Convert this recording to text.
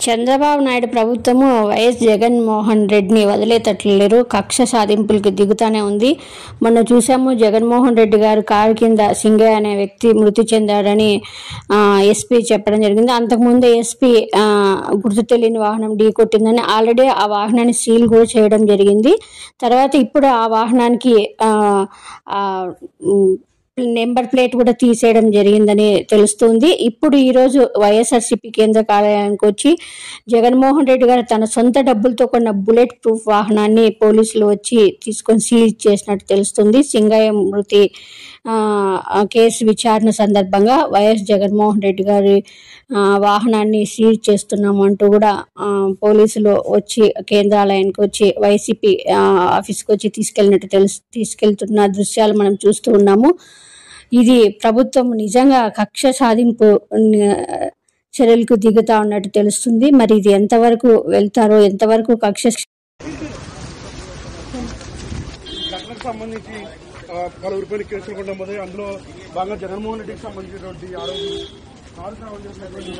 చంద్రబాబు నాయుడు ప్రభుత్వము వైఎస్ జగన్మోహన్ రెడ్డిని వదిలేటట్లు లేరు. కక్ష సాధింపులకు దిగుతానే ఉంది. మొన్న చూసాము, జగన్మోహన్ రెడ్డి గారు కారు కింద సింగయ్య అనే వ్యక్తి మృతి చెందాడని ఎస్పీ చెప్పడం జరిగింది. అంతకుముందు ఎస్పీ గుర్తు తెలియని వాహనం ఢీకొట్టిందని ఆల్రెడీ ఆ వాహనాన్ని సీల్ కూడా చేయడం జరిగింది. తర్వాత ఇప్పుడు ఆ వాహనానికి నెంబర్ ప్లేట్ కూడా తీసేయడం జరిగిందని తెలుస్తుంది. ఇప్పుడు ఈరోజు వైఎస్ఆర్సీపీ కేంద్ర కార్యాలయానికి వచ్చి జగన్మోహన్ రెడ్డి గారు తన సొంత డబ్బులతో కొన్న బుల్లెట్ ప్రూఫ్ వాహనాన్ని పోలీసులు వచ్చి తీసుకొని సీజ్ చేసినట్టు తెలుస్తుంది. సింగయ్య మృతి కేసు విచారణ సందర్భంగా వైఎస్ జగన్మోహన్ రెడ్డి గారి వాహనాన్ని సీజ్ చేస్తున్నామంటూ కూడా పోలీసులు వచ్చి కేంద్రాలయానికి వచ్చి వైసీపీ ఆఫీస్కి వచ్చి తీసుకెళ్తున్న దృశ్యాలు మనం చూస్తూ ఉన్నాము. ఇది ప్రభుత్వం నిజంగా కక్ష సాధింపు చర్యలకు దిగుతా ఉన్నట్టు తెలుస్తుంది. మరి ఇది ఎంతవరకు వెళ్తారో, ఎంతవరకు కక్ష సంబంధించి పలువురిపైన కేసులు కూడా నమోదై అందులో బాగా జగన్మోహన్ రెడ్డికి సంబంధించినటువంటి కారు సాగు చేసినటువంటి